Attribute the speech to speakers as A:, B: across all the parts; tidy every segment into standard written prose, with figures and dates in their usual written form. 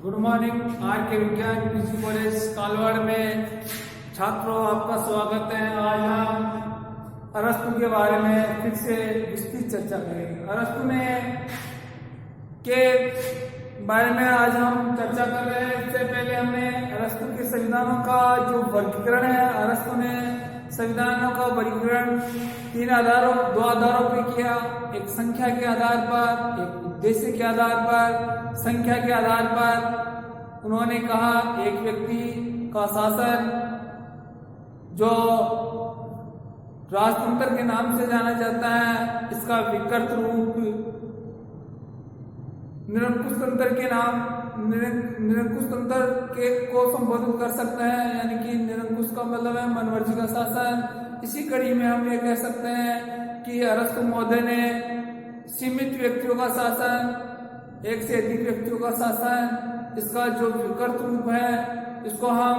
A: Good morning. Are के विज्ञान PG college Kalwar में छात्रों आपका स्वागत है। आज हम अरस्तु के बारे में फिर से विस्तृत चर्चा करेंगे। अरस्तु में के बारे में आज हम चर्चा कर रहे हैं। इससे पहले हमने अरस्तु के संविधानों का जो वर्गीकरण है, अरस्तु ने संविधानों का वर्गीकरण दो आधारों पर किया। एक संख्या के आधार पर, एक उद्देश्य के आधार पर। संख्या के आधार पर उन्होंने कहा एक व्यक्ति का शासन जो राजतंत्र के नाम से जाना जाता है, इसका विकृत रूप निरंकुश तंत्र के नाम निरंकुश तंत्र के को संबोधित कर सकते हैं, यानी कि निरंकुश का मतलब है मनमर्जी का शासन। इसी कड़ी में हम ये कह सकते हैं कि अरस्तु महोदय ने सीमित व्यक्तियों का शासन, एक से अधिक व्यक्तियों का शासन, इसका जो विकृत रूप है इसको हम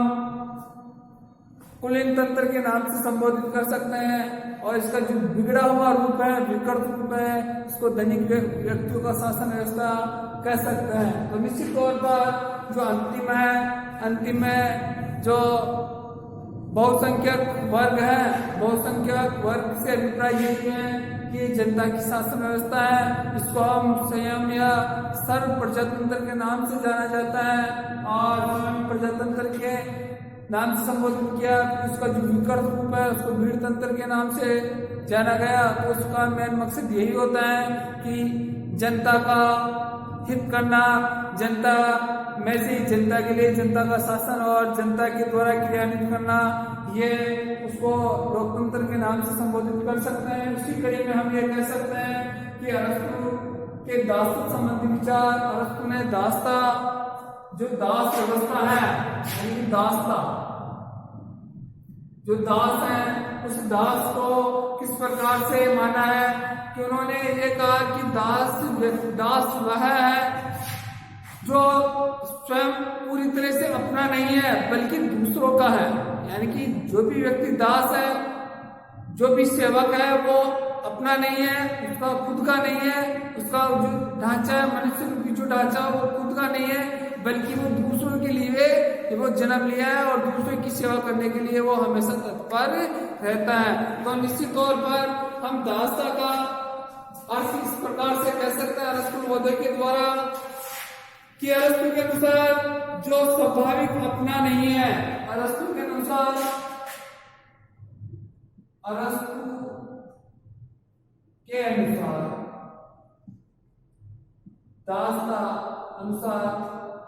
A: कुलीन तंत्र के नाम से संबोधित कर सकते हैं। और इसका जो बिगड़ा हुआ रूप है, विकृत रूप है, इसको धनिक व्यक्तियों का शासन व्यवस्था कह सकते हैं। तो निश्चित तौर पर जो अंतिम है जो बहुसंख्यक वर्ग है, बहुसंख्यक वर्ग से अभिप्राय यही है कि जनता की शासन व्यवस्था है, इसको हम संयम या सर्व प्रजातंत्र के नाम से जाना जाता है। और प्रजातंत्र के नाम से संबोधित किया। उसका जो विकृत रूप है उसको भीड़ तंत्र के नाम से जाना गया। तो उसका मेन मकसद यही होता है कि जनता का हित करना, जनता में से जनता के लिए जनता का शासन और जनता के द्वारा क्रियान्वित करना, ये उसको लोकतंत्र के नाम से संबोधित कर सकते हैं। उसी कड़ी में हम ये कह सकते हैं कि अरस्तु के दासत्व संबंधी विचार, अरस्तु ने दासता जो दास व्यवस्था है, यानी कि दासता जो दास है, उस दास को किस प्रकार से माना है कि उन्होंने ये कहा कि दास वह है जो स्वयं पूरी तरह से अपना नहीं है बल्कि दूसरों का है। यानी कि जो भी व्यक्ति दास है, जो भी सेवक है, वो अपना नहीं है, उसका खुद का नहीं है, उसका जो ढांचा है, मनुष्य रूपी जो ढांचा वो खुद का नहीं है, बल्कि वो दूसरों के लिए वो जन्म लिया है और दूसरों की सेवा करने के लिए वो हमेशा तत्पर रहता है। तो निश्चित तौर पर हम दासता का अर्थ इस प्रकार से कह सकते हैं अरस्तु महोदय के द्वारा कि अरस्तु के अनुसार जो स्वाभाविक अपना नहीं है, अरस्तु के अनुसार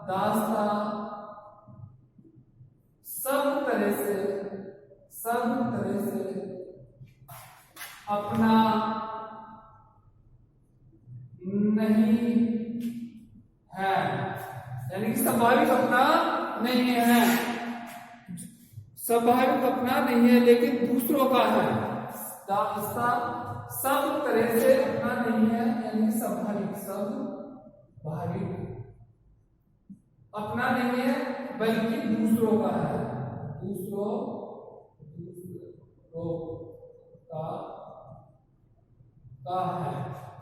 A: दासता सब तरह से अपना नहीं है, यानी कि स्वाभाविक अपना नहीं है, स्वाभाविक अपना नहीं है लेकिन दूसरों का है। दासता सब तरह से अपना नहीं है, यानी स्वाभाविक अपना नहीं है बल्कि दूसरों का है, दूसरों का है।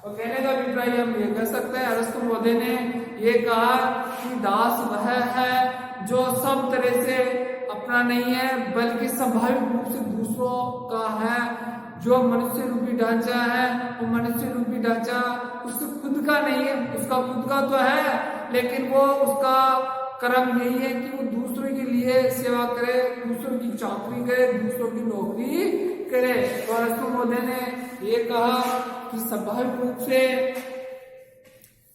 A: तो कहने का अभिप्राय हम ये कह सकते हैं, अरस्तु महोदय ने ये कहा कि दास वह है जो सब तरह से अपना नहीं है बल्कि स्वाभाविक रूप से दूसरों का है। जो मनुष्य रूपी ढांचा है, वो मनुष्य रूपी ढांचा उसका खुद का नहीं है, उसका खुद का तो है लेकिन वो उसका कर्म यही है कि वो दूसरों के लिए सेवा करे, दूसरों की चाकरी करे, दूसरों की नौकरी करे। तो अरस्तु महोदय ने ये कहा कि स्वाभाविक रूप से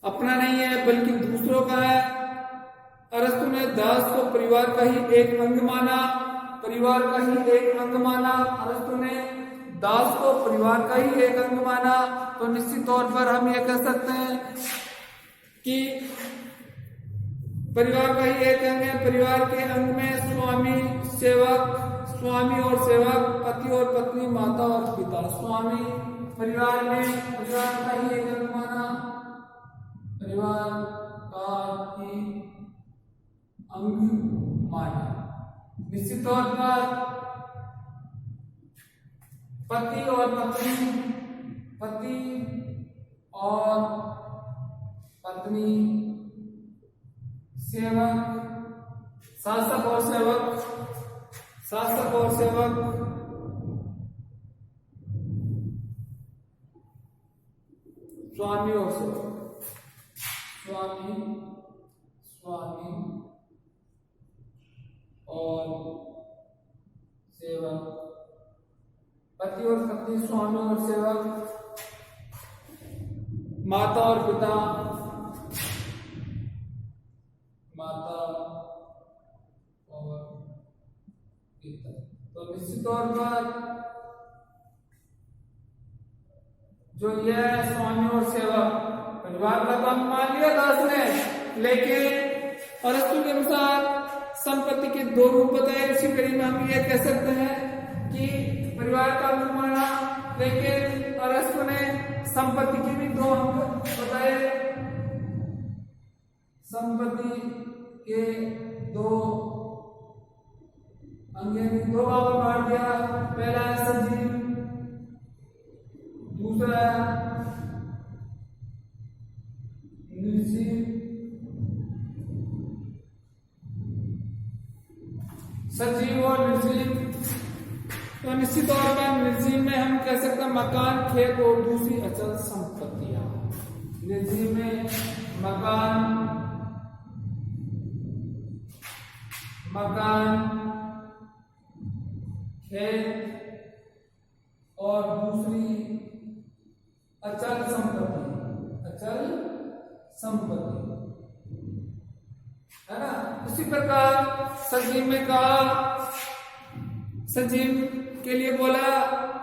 A: अपना नहीं है बल्कि दूसरों का है। अरस्तु ने दास को परिवार का ही एक अंग माना, अरस्तु ने दास को परिवार का ही एक अंग माना। तो निश्चित तौर पर हम ये कह सकते हैं कि परिवार का ही एक अंग है। परिवार के अंग में स्वामी और सेवक, पति और पत्नी, माता और पिता। स्वामी परिवार का ही एक अंग माना, परिवार का ही अंग माना। निश्चित तौर पर पति और पत्नी सेवक, शासक और सेवक, शासक और सेवक, स्वामी और सेवक, स्वामी, स्वामी और सेवक, पति और पत्नी, स्वामी और सेवक, माता और पिता, माता और पिता। तो निश्चित तौर पर जो यह स्वामी और सेवक परिवार का काम मान लिया दास ने, लेकिन अरस्तु के अनुसार संपत्ति के दो रूप बताए। इसी कड़ी में हम ये कह सकते हैं कि परिवार का रूप माना, लेकिन अरस्तु ने संपत्ति के भी दो अंग बताए। संपत्ति के दो अंग, दो भाग में बांट दिया। पहला है सजीव, दूसरा निर्जीव। सजीव और निर्जीव। तो निश्चित तौर पर निर्जीव में हम कह सकते हैं मकान, खेत और दूसरी अचल संपत्तियां। निर्जीव में मकान, खेत और दूसरी अचल संपत्ति, अचल संपत्ति, है ना। उसी प्रकार सजीव में कहा, सजीव के लिए बोला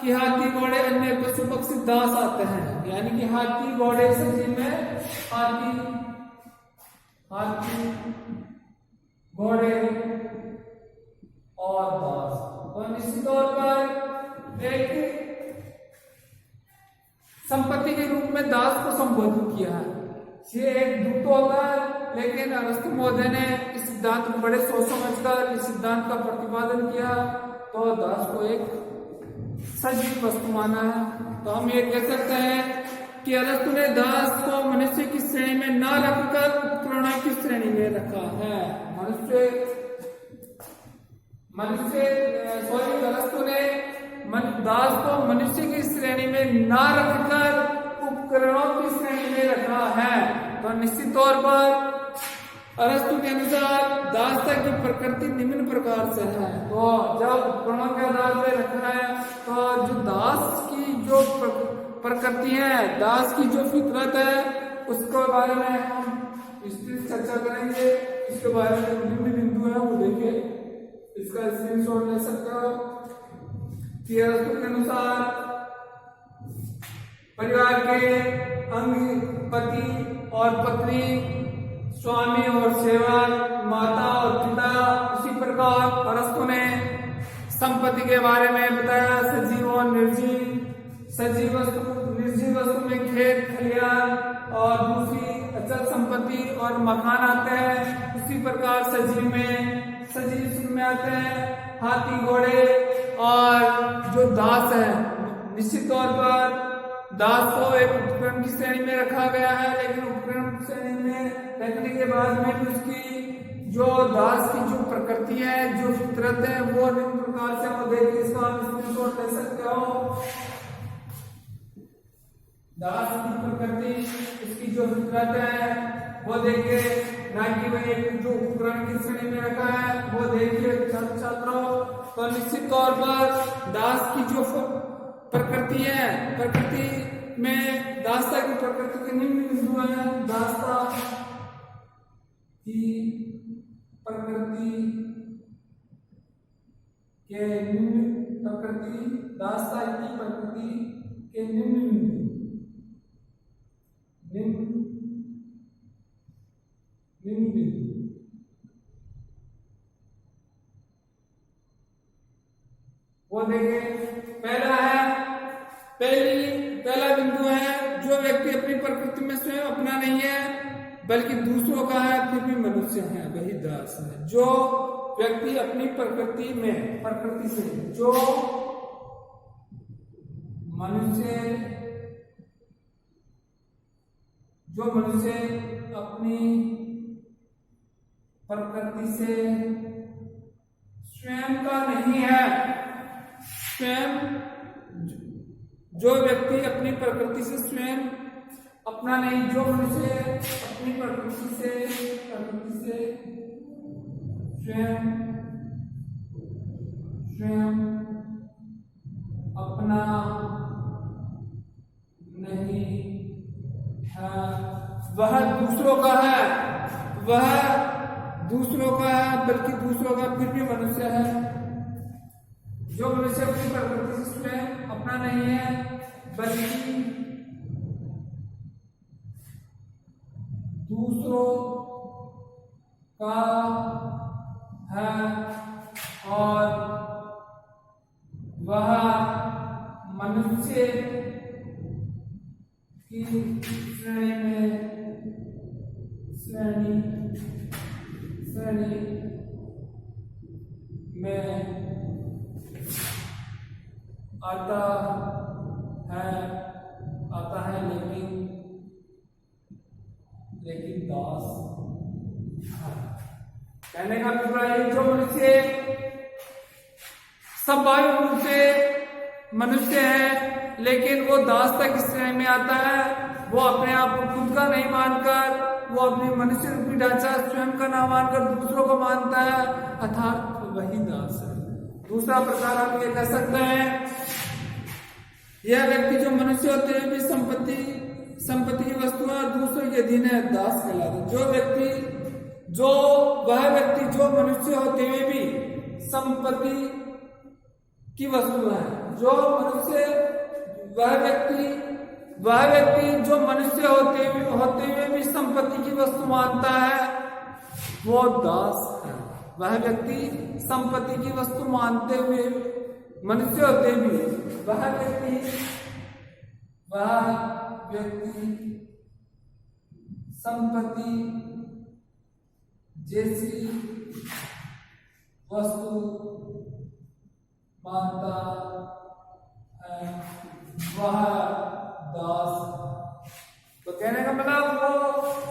A: कि हाथी, घोड़े, अन्य पशु पक्षी दास आते हैं, यानी कि हाथी, घोड़े, सजीव में हाथी, घोड़े और दास। तो निश्चित तौर पर एक संपत्ति के रूप में दास को संबोधित किया है। ये एक दुख तो होता है, लेकिन अरस्तु महोदय ने इस सिद्धांत को बड़े सोच समझकर इस सिद्धांत का प्रतिपादन किया, तो दास को एक सजीव वस्तु माना है। तो हम ये कह सकते हैं कि अरस्तु ने दास को मनुष्य की श्रेणी में न रखकर उपकरणों की श्रेणी में रखा है। अरस्तु ने दास को मनुष्य की श्रेणी में न रखकर उपकरणों की श्रेणी में रखा है। तो निश्चित तौर पर अरस्तु के अनुसार दासता की प्रकृति निम्न प्रकार से है। तो जब उपकरणों के आधार पर रखना है, तो जो दास की जो प्रकृति है, दास की जो फितरत है, उसके बारे में हम विस्तृत चर्चा करेंगे। इसके बारे में निम्न बिंदु है, वो देखिए, इसका स्क्रीनशॉट ले सकते हो कि अरस्तु के अनुसार परिवार के अंग पति और पत्नी, स्वामी और सेवक, माता और पिता। उसी प्रकार अरस्तु ने संपत्ति के बारे में बताया, सजीव और निर्जीव। सजीव वस्तु, निर्जीव वस्तु में खेत, खलिहान और दूसरी अचल संपत्ति और मकान आते हैं। उसी प्रकार सजीव में आते हैं हाथी, घोड़े और जो दास है। निश्चित तौर पर दास को एक उपकरण की श्रेणी में रखा गया है, लेकिन उपकरण श्रेणी में रखने के बाद में भी उसकी जो दास की जो प्रकृति है, जो फितरत है, वो निम्न प्रकार से वो देखिए, इसका आप स्क्रीनशॉट ले सकते हो। दास की प्रकृति, इसकी जो फितरत है वो देखिए, ना कि वह एक जो उपकरण की श्रेणी में रखा है वो देखिए छात्रों। तो निश्चित तौर पर दास की जो प्रकृति है, प्रकृति में दासता की प्रकृति के निम्न बिंदु है। दासता की प्रकृति के निम्न दासता की प्रकृति के निम्न बिंदु, निम्न बिंदु वो देखें। पहला बिंदु है, जो व्यक्ति अपनी प्रकृति में स्वयं अपना नहीं है बल्कि दूसरों का है, फिर भी मनुष्य है, वही दास है। जो व्यक्ति अपनी प्रकृति से जो मनुष्य अपनी प्रकृति से स्वयं का नहीं है। स्वयं जो व्यक्ति अपनी प्रकृति से स्वयं अपना नहीं, जो मनुष्य अपनी प्रकृति से स्वयं अपना नहीं है, वह दूसरों का है, बल्कि दूसरों का फिर भी मनुष्य है। जो मनुष्य अपनी प्रकृति से स्वयं अपना नहीं है बल्कि दूसरों का है, और वह मनुष्य की श्रेणी में आता है, लेकिन दास कहने का अभिप्राय, जो मनुष्य स्वाभाविक रूप से मनुष्य है लेकिन वो दास तक इस श्रेणी में आता है, वो अपने आप को खुद का नहीं मानकर, वो अपने मनुष्य रूपी ढांचा स्वयं का ना मानकर दूसरों को मानता है, अर्थात वही दास है। दूसरा प्रकार हम ये कह सकते हैं, यह व्यक्ति जो मनुष्य होते हुए भी संपत्ति की वस्तु और दूसरों के अधीन है, दास कहलाता है। वह व्यक्ति जो मनुष्य होते हुए भी संपत्ति की वस्तु है, वह व्यक्ति जो मनुष्य होते हुए भी संपत्ति की वस्तु मानता है, वो दास है। वह व्यक्ति संपत्ति की वस्तु मानते हुए मनुष्य होते भी वह व्यक्ति संपत्ति जैसी वस्तु मानता है, वह दास। तो कहने का मतलब वो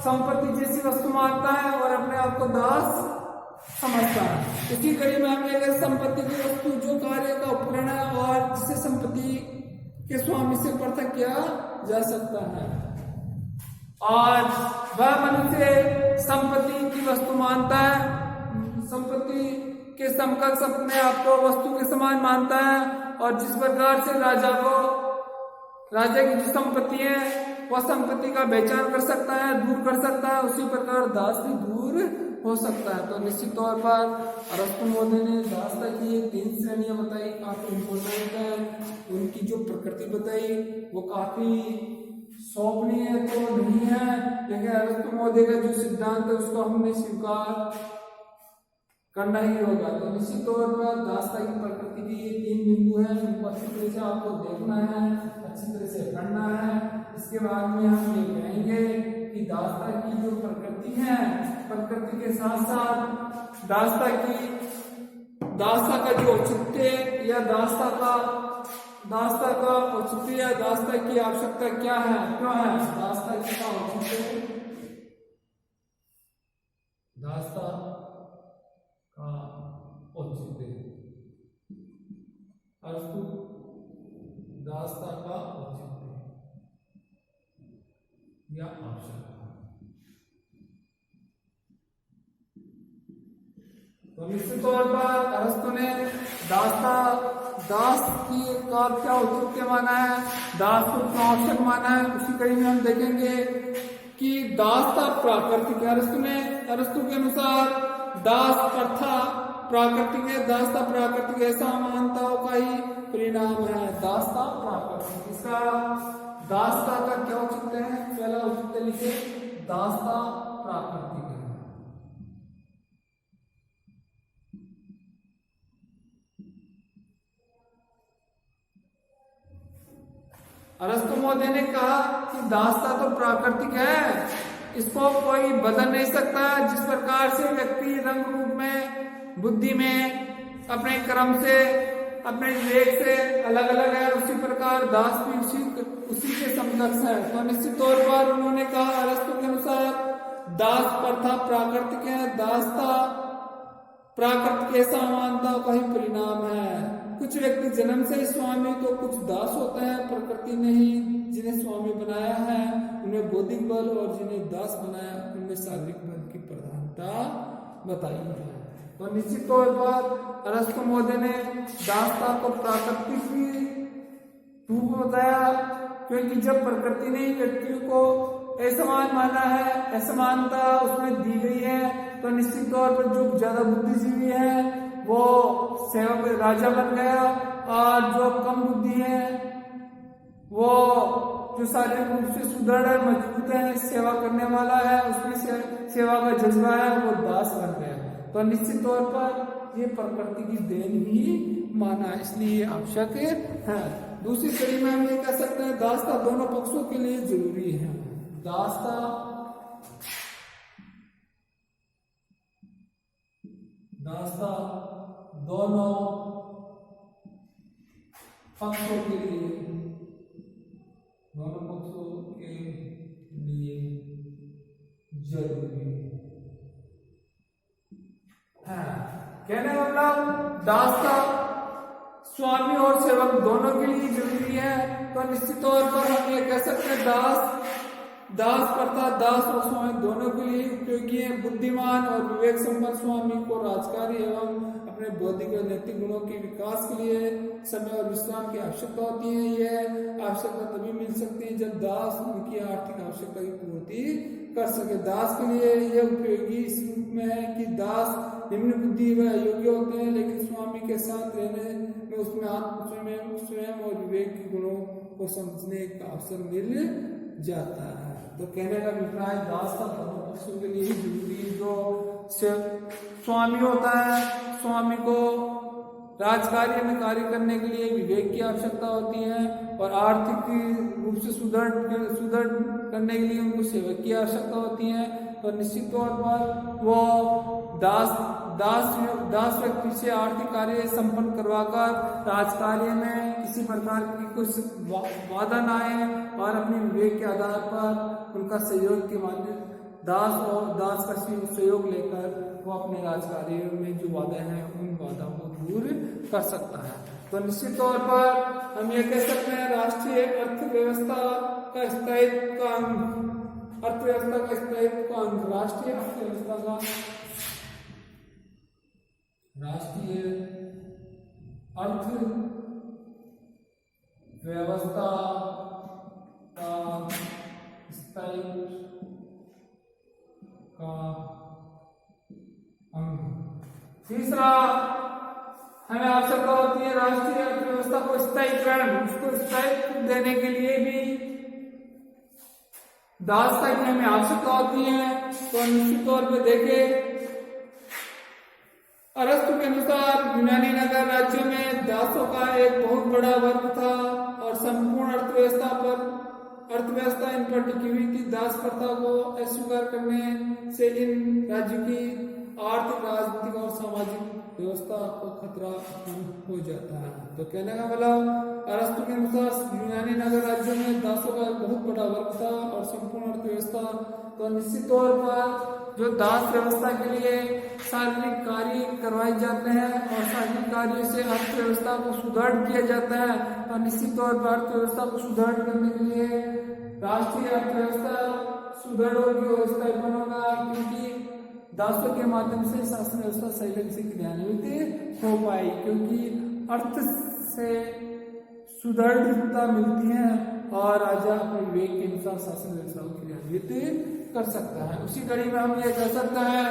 A: संपत्ति जैसी वस्तु मानता है और अपने आप को दास समझता है। इसी कड़ी में हमने अगर संपत्ति की वस्तु जो कार्य का उपकरण है और जिसे संपत्ति के स्वामी से पृथक किया जा सकता है, और वह मनुष्य संपत्ति की वस्तु मानता है, संपत्ति के समकक्ष अपने आप को वस्तु के समान मानता है, और जिस प्रकार से राजा की जो संपत्ति है वह संपत्ति का पहचान कर सकता है, दूर कर सकता है, उसी प्रकार दास भी दूर हो सकता है। तो निश्चित तौर पर अरस्तु महोदय ने दासता की ये 3 श्रेणियां बताई, काफी इंपोर्टेंट है। उनकी जो प्रकृति बताई वो काफी सौंपनीय तो नहीं है, लेकिन अरस्तु महोदय का जो सिद्धांत है उसको हमने स्वीकार करना ही होगा। तो निश्चित तौर पर दासता की प्रकृति की ये 3 बिंदु हैं, उनको अच्छी तरह से आपको देखना है, अच्छी तरह से पढ़ना है। इसके बाद में हम ये कहेंगे कि दासता की जो प्रकृति है, प्रकृति के साथ साथ दासता का जो औचित्य या दासता का औचित्य या दासता की आवश्यकता क्या है, क्यों है दासता की औचित्य, दासता का औचित्य, अरस्तु दासता का औचित्य या आवश्यकता। तो निश्चित तौर पर अरस्तु ने दास की का क्या औचित्य माना है, दास को क्यों आवश्यक माना है, उसी कड़ी में हम देखेंगे कि दासता प्राकृतिक है। अरस्तु के अनुसार दास प्रथा प्राकृतिक है, दासता प्राकृतिक ऐसा मानताओं का ही परिणाम है। दासता प्राकृतिक, इसका दासता का क्या औचित्य है, पहला औचित्य लिखे, दासता प्राकृतिक है। अरस्तु महोदय ने कहा कि दासता तो प्राकृतिक है, इसको कोई बदल नहीं सकता। जिस प्रकार से व्यक्ति रंग रूप में, बुद्धि में, अपने कर्म से, अपने विवेक से अलग अलग है, उसी प्रकार दास भी उसी के समकक्ष है। तो निश्चित तौर पर उन्होंने कहा, अरस्तु के अनुसार दास प्रथा प्राकृतिक है, दासता प्राकृत के समानता का ही परिणाम है। कुछ व्यक्ति जन्म से ही स्वामी तो कुछ दास होते हैं। प्रकृति ने ही जिन्हें स्वामी बनाया है उन्हें बौद्धिक बल और जिन्हें दास बनाया उनमें शारीरिक बल की प्रधानता बताई है। तो निश्चित तौर पर अरस्तु महोदय ने दासता को प्राकृतिक रूप बताया, क्योंकि जब प्रकृति ने व्यक्तियों को असमान माना है, असमानता उसमें दी गई है, तो निश्चित तौर पर जो ज्यादा बुद्धिजीवी है वो सेवक राजा बन गया और जो कम बुद्धि है वो जो शारीरिक रूप से सुदृढ़ है, मजबूत है, सेवा करने वाला है, उसमें सेवा का जज्बा है, वो दास बन गया। तो निश्चित तौर पर ये प्रकृति की देन ही माना, इसलिए आवश्यक है। दूसरी कड़ी में हम ये कह सकते हैं दासता दोनों पक्षों के लिए जरूरी है। दासता दोनों पक्षों के लिए जरूरी है। कहने का मतलब दासता स्वामी और सेवक दोनों के लिए जरूरी है। तो निश्चित तौर पर हम ये कह सकते हैं दास प्रथा दास और स्वामी दोनों के लिए उपयोगी है। बुद्धिमान और विवेक संपन्न स्वामी को राजकारी एवं अपने बौद्धिक और नैतिक गुणों के विकास के लिए समय और विश्राम की आवश्यकता होती है। यह आवश्यकता तभी मिल सकती है जब दास उनकी आर्थिक आवश्यकता की पूर्ति कर सके। दास के लिए यह उपयोगी इस रूप में है कि दास निम्न बुद्धि व योग्य होते हैं, लेकिन स्वामी के साथ रहने में उसमें आत्म स्वयं और विवेक के गुणों को समझने का अवसर मिल जाता है। तो कहने का अभिप्राय दासता दोनों पक्षों के लिए ही जरूरी है। जो स्वामी होता है, स्वामी को राजकार्य में कार्य करने के लिए विवेक की आवश्यकता होती है और आर्थिक रूप से सुदृढ़ करने के लिए उनको सेवक की आवश्यकता होती है। तो निश्चित तौर पर वो दास व्यक्ति से आर्थिक कार्य संपन्न करवाकर राजकार्य में किसी प्रकार की कुछ बाधा न आए और अपने विवेक के आधार पर उनका सहयोग के माध्यम दास का सहयोग लेकर वो अपने राजकार्य में जो बाधा है उन बाधा को दूर कर सकता है। तो निश्चित तौर पर हम ये कह सकते हैं राष्ट्रीय अर्थव्यवस्था का स्थायित्व का अंग, राष्ट्रीय अर्थव्यवस्था का स्थायित्व का अंग। तीसरा हमें आवश्यकता होती है राष्ट्रीय अर्थव्यवस्था को स्थायीकरण, उसको स्थायित्व देने के लिए भी दासता की हमें आवश्यकता होती है। तो निश्चित तौर पर देखें अरस्तु के अनुसार यूनानी नगर राज्य में दासों का एक बहुत बड़ा वर्ग था और संपूर्ण अर्थव्यवस्था इन पर टिकी हुई थी। दास प्रथा को अस्वीकार करने से इन राज्यों की आर्थिक, राजनीतिक और सामाजिक व्यवस्था को खतरा हो जाता है। तो कहने का मतलब अरस्तु के अनुसार यूनानी नगर राज्यों में दासों का बहुत बड़ा वर्ग था और संपूर्ण अर्थव्यवस्था। तो निश्चित तौर पर जो दास व्यवस्था के लिए शारीरिक कार्य करवाए जाते हैं और शारीरिक कार्य से अर्थव्यवस्था को सुदृढ़ किया जाता है। और निश्चित तौर पर अर्थव्यवस्था को सुदृढ़ करने के लिए राष्ट्रीय अर्थव्यवस्था सुदृढ़ होगी और स्थायी होगा, क्योंकि दासों के माध्यम से शासन व्यवस्था सही ढंग से क्रियान्वित हो पाई, क्योंकि अर्थ से सुदृढ़ता मिलती है और राजा अपने विवेक के अनुसार शासन व्यवस्था को क्रियान्वित कर सकता है। उसी कड़ी में हम ये कह सकते हैं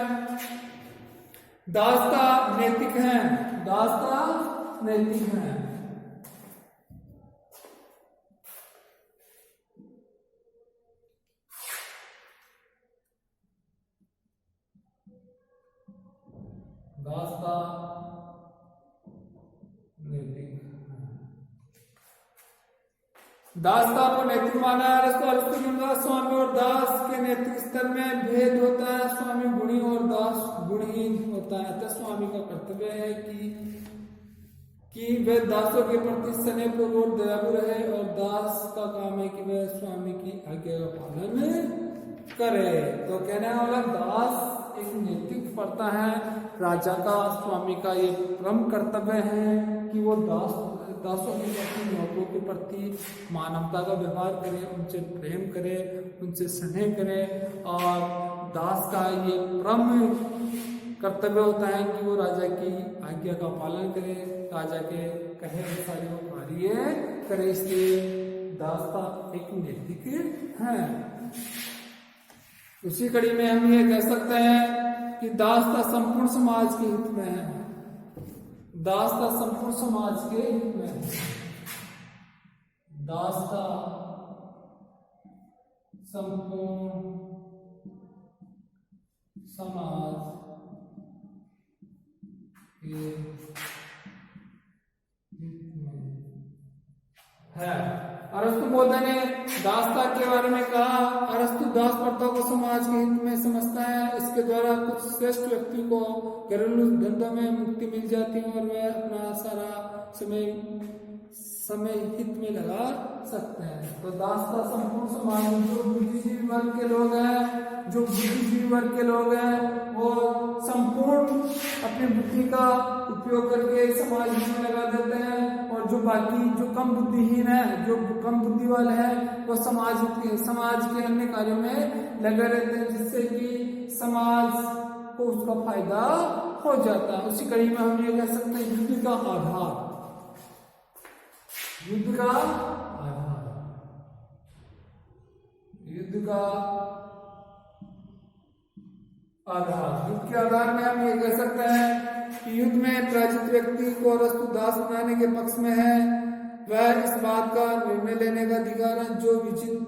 A: दासता नैतिक है, दासता नैतिक है। दासता नैतिक, दासता को नैतिक माना है। अरस्तु के स्वामी और दास के नैतिक स्तर में भेद होता है। स्वामी गुणी और दास गुणहीन होता है। अतः स्वामी का कर्तव्य है कि वह दासों के प्रति स्नेहपूर्वक और दयालु रहे और दास का काम है कि वह स्वामी की आज्ञा का पालन करे। तो कहने वाला दास एक नैतिक प्रथा है, राजा का स्वामी का ये परम कर्तव्य है कि वो दासों के प्रति, नौकरों के प्रति मानवता का व्यवहार करे, उनसे प्रेम करे, उनसे स्नेह करे। और दास का ये परम कर्तव्य होता है कि वो राजा की आज्ञा का पालन करे, राजा के कहे अनुसार वो कार्य करे। इसलिए दासता एक नैतिक है। उसी कड़ी में हम ये कह सकते हैं कि दासता संपूर्ण समाज के हित में है। दासता संपूर्ण समाज के हित में है। दासता संपूर्ण समाज के हित में है। अरस्तु महोदय ने दासता के बारे में कहा, अरस्तु दास प्रथा को समाज के हित में समझता है। इसके द्वारा कुछ श्रेष्ठ व्यक्ति को घरेलू धंधों में मुक्ति मिल जाती है और वह अपना सारा समय हित में लगा सकते हैं। तो दासता संपूर्ण समाज में जो बुद्धिजीवी वर्ग के लोग हैं, वो संपूर्ण अपनी बुद्धि का उपयोग करके समाज में लगा देते हैं। और जो बाकी जो कम बुद्धिहीन है, जो कम बुद्धि वाले हैं, वो समाज के अन्य कार्यों में लगे रहते हैं, जिससे कि समाज को उसका फायदा हो जाता है। उसी कड़ी में हम ये कह सकते हैं युद्ध का आधार, युद्ध का के आधार में हम ये कह सकते हैं कि युद्ध में पराजित व्यक्ति को अरस्तु दास बनाने के पक्ष में है। वह इस बात का निर्णय लेने का अधिकार है जो विजित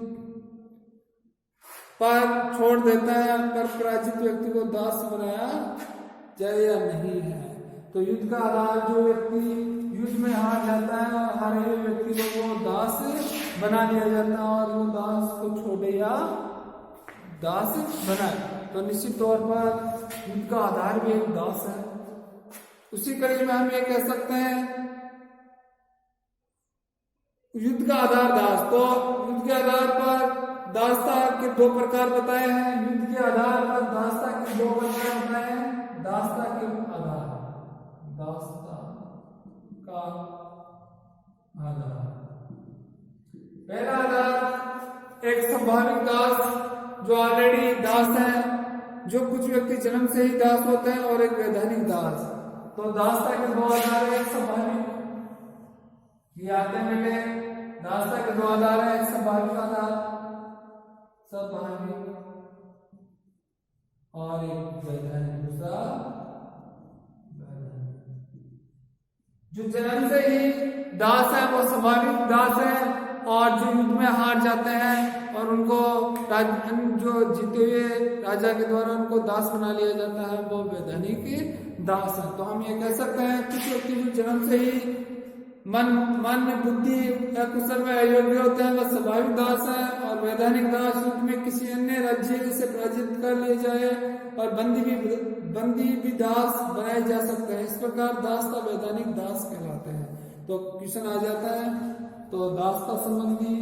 A: पर छोड़ देता है, पर पराजित व्यक्ति को दास बनाया जाए या नहीं है। तो युद्ध का आधार, जो व्यक्ति युद्ध में हार जाता है और हारे हुए व्यक्ति को दास बना लिया जाता है, और वो दास को छोड़े या दास बनाए। तो निश्चित तौर पर युद्ध का आधार भी एक दास है। उसी कड़ी में हम ये कह सकते हैं युद्ध का आधार दास। तो युद्ध के आधार पर दासता के दो प्रकार बताए हैं। युद्ध के आधार पर दासता के दो प्रकार बताए हैं। दासता के आधार, दासता का आधार, पहला आधार एक स्वाभाविक दास जो ऑलरेडी दास है, जो कुछ व्यक्ति जन्म से ही दास होते हैं, और एक वैधानिक दास। तो दासता के दो आधार है, एक स्वाभाविक, ये आते बेटे, दासता के दो आधार है, एक स्वाभाविक आधार, स्वाभाविक, और एक वैधानिक, दूसरा वैधानिक। जो जन्म से ही दास है वो स्वाभाविक दास है, और जो युद्ध में हार जाते हैं और उनको जो जीते हुए राजा के द्वारा उनको दास बना लिया जाता है, वो वैधानिक दास है। तो हम ये कह सकते हैं कुछ व्यक्ति जो जन्म से ही मन बुद्धि या कुशल में अयोग्य होते हैं, वह स्वाभाविक दास है। और वैधानिक दास युद्ध में किसी अन्य राज्य से पराजित कर लिए जाए और बंदी भी दास बनाए जा सकते हैं। इस प्रकार दासता वैधानिक दास कहलाते हैं। तो क्वेश्चन आ जाता है, तो दासता संबंधी,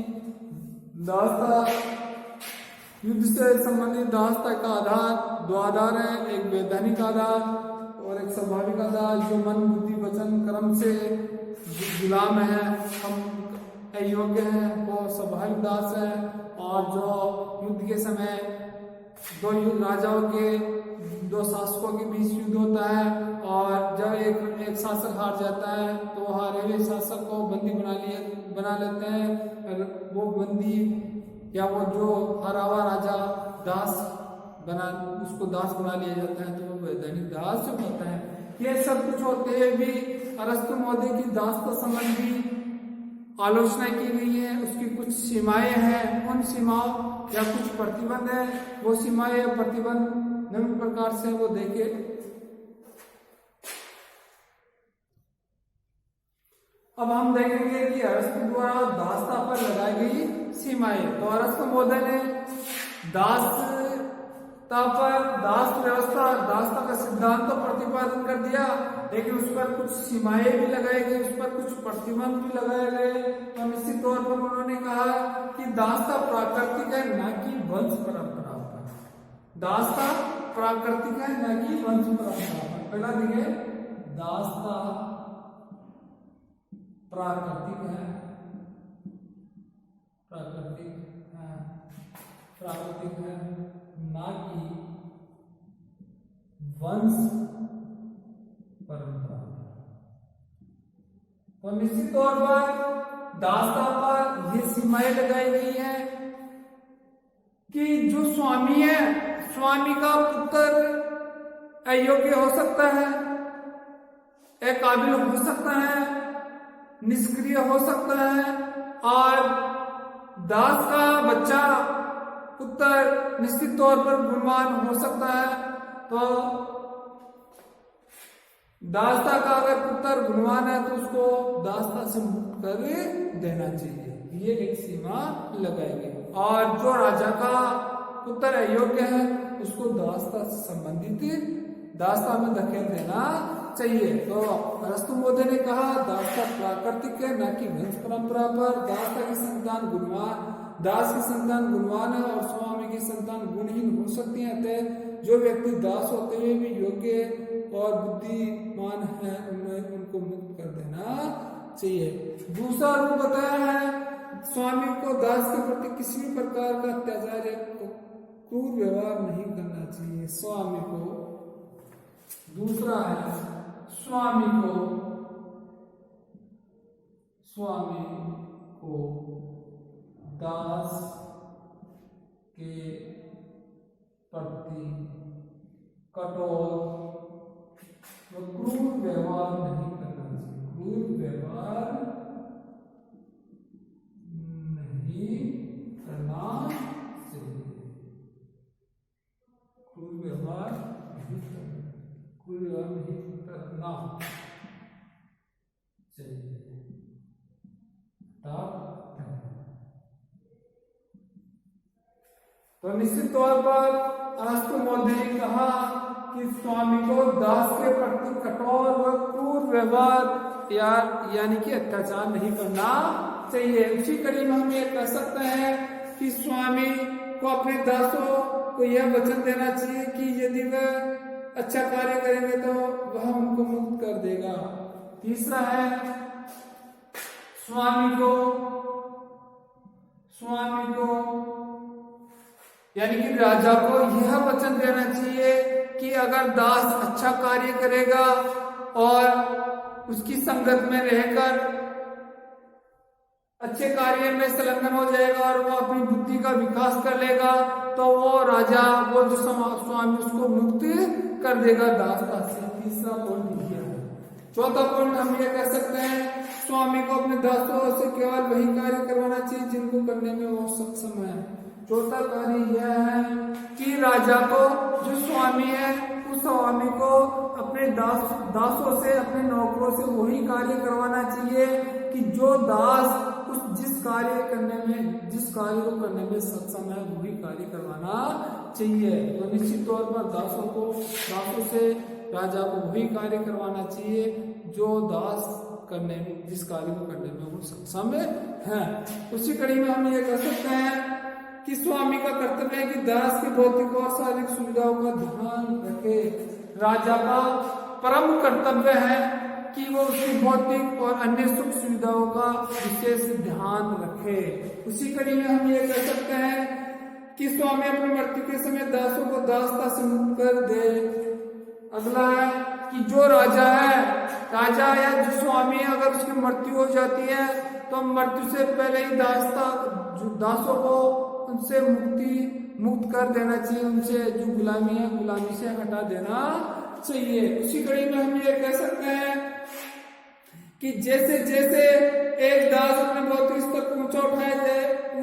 A: दासता युद्ध से संबंधित दासता का आधार दो आधार है, एक वैधानिक आधार और एक स्वाभाविक आधार। जो मन बुद्धि वचन कर्म से गुलाम है, हम अयोग्य हैं, वो स्वाभाविक दास है। और जो युद्ध के समय दो राजाओं के, दो शासकों के बीच युद्ध होता है, और जब एक शासक हार जाता है तो हारे हुए शासक को बंदी बना लेते हैं। वो बंदी या वो जो हारा हुआ राजा उसको दास बना लिया जाता है, तो वो वैधानिक दास होता है। ये सब कुछ होते हुए भी अरस्तु महोदय की दासता संबंधी आलोचना की गई है। उसकी कुछ सीमाएं हैं, उन सीमाओं या कुछ प्रतिबंध है, वो सीमाएं या प्रतिबंध निम्न प्रकार से वो देखे। अब हम देखेंगे कि अरस्तु द्वारा दासता पर लगाई गई सीमाएं। तो अरस्तु महोदय ने दासता पर, दास व्यवस्था, दासता का सिद्धांत तो प्रतिपादन कर दिया, लेकिन उस पर कुछ सीमाएं भी लगाई गई, उस पर कुछ प्रतिबंध भी लगाए गए। तो निश्चित तौर पर उन्होंने कहा कि दासता प्राकृतिक है, न कि वंश परंपरा। दासता प्राकृतिक है न कि वंश परंपरा। पहला देखिए, दासता प्राकृतिक है, प्राकृतिक है ना कि वंश परंपरा। तो निश्चित तौर पर दासता पर ये सीमाएं लगाई गई है कि जो स्वामी है, स्वामी का पुत्र अयोग्य हो सकता है, अकाबिल हो सकता है, निष्क्रिय हो सकता है, और दास का बच्चा पुत्र निश्चित तौर पर गुणवान हो सकता है। तो दासता का अगर पुत्र गुणवान है तो उसको दासता से मुक्त कर देना चाहिए, ये एक सीमा लगाई गई। और जो राजा का पुत्र अयोग्य है उसको दासता से संबंधित दासता में धकेल देना चाहिए। तो अरस्तु महोदय ने कहा दासता प्राकृतिक है न कि वंश परंपरा पर। दासता की संतान गुणवान, दास की संतान गुणवान है और स्वामी की संतान गुणहीन हो सकती है। अतः जो व्यक्ति दास होते हुए भी योग्य और बुद्धिमान है उनको मुक्त कर देना चाहिए। दूसरा रूप बताया है, स्वामी को दास के प्रति किसी भी प्रकार का अत्याचार या क्रूर व्यवहार नहीं करना चाहिए। स्वामी को, दूसरा है स्वामी को दास के प्रति कठोर व क्रूर व्यवहार नहीं करना चाहिए, क्रूर व्यवहार नहीं करना चाहिए, क्रूर व्यवहार नहीं करना, क्रूर व्यवहार नहीं करना चाहिए। तो निश्चित तौर पर अरस्तु महोदय ने कहा कि स्वामी को दास के प्रति कठोर व क्रूर व्यवहार यानी कि अत्याचार नहीं करना चाहिए। उसी कड़ी में हम ये कह सकते हैं कि स्वामी को अपने दासों को यह वचन देना चाहिए कि यदि वह अच्छा कार्य करेंगे तो वह उनको मुक्त कर देगा। तीसरा है स्वामी को यानी कि राजा को यह वचन देना चाहिए कि अगर दास अच्छा कार्य करेगा और उसकी संगत में रहकर अच्छे कार्य में संलग्न हो जाएगा और वो अपनी बुद्धि का विकास कर लेगा तो वो राजा, वो जो स्वामी उसको मुक्त कर देगा दासता से। तीसरा पॉइंट यह है। चौथा पॉइंट हम ये कह सकते हैं, स्वामी को अपने दासों से केवल वही कार्य करवाना चाहिए जिनको करने में वो सक्षम है। चौथा कार्य यह है कि राजा को, जो स्वामी है, उस स्वामी को अपने दासों से, अपने नौकरों से वही कार्य करवाना चाहिए कि जो दास जिस कार्य को करने में सक्षम है वही कार्य करवाना चाहिए। तो निश्चित तौर पर दासों से राजा को वही कार्य करवाना चाहिए जो दास जिस कार्य को करने में वो सक्षम है। उसी कड़ी में हम ये कह सकते हैं कि स्वामी का कर्तव्य है कि दास की भौतिक और शारीरिक सुविधाओं का ध्यान रखे। राजा का परम कर्तव्य है कि वो उसकी भौतिक और अन्य सुख सुविधाओं का विशेष ध्यान रखे। उसी कड़ी में हम ये कह सकते हैं कि स्वामी अपनी मृत्यु के समय दासों को दासता से मुक्त कर दे। अगला है कि जो राजा या जो स्वामी अगर उसकी मृत्यु हो जाती है तो मृत्यु से पहले ही दासों को उनसे मुक्त कर देना चाहिए, उनसे जो गुलामी है गुलामी से हटा देना चाहिए। उसी कड़ी में हम ये कह सकते हैं कि जैसे जैसे एक दास अपने भौतिक स्तर को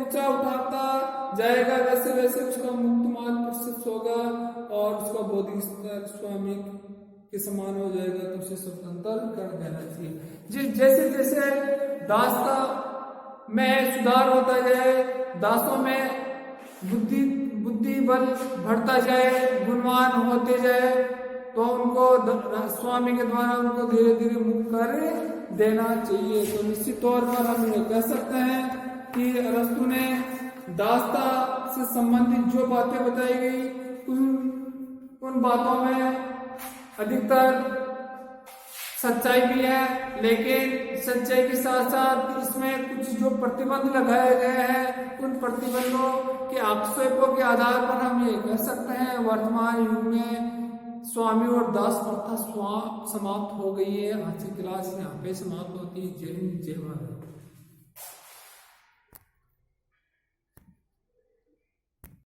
A: ऊंचा उठाता जाएगा वैसे वैसे उसका मुक्त मार्ग प्रशस्त होगा और उसका बौद्धिक स्तर स्वामी के समान हो जाएगा, तो उसे स्वतंत्र कर देना चाहिए। जैसे जैसे दासता में सुधार होता जाए, दासों में बुद्धि बल बढ़ता जाए, गुणवान होते जाए, तो उनको स्वामी के द्वारा उनको धीरे धीरे मुक्त कर देना चाहिए। तो निश्चित तौर पर हम ये कह सकते हैं कि अरस्तु ने दासता से संबंधित जो बातें बताई गई उन बातों में अधिकतर सच्चाई भी है, लेकिन सच्चाई के साथ साथ इसमें कुछ जो प्रतिबंध लगाए गए हैं, उन प्रतिबंधों के आक्षेपों के आधार पर हम ये कह सकते हैं वर्तमान युग में स्वामी और दास प्रथा समाप्त हो गई है। आज की क्लास यहाँ पे समाप्त होती है। जय हिंद, जय भारत।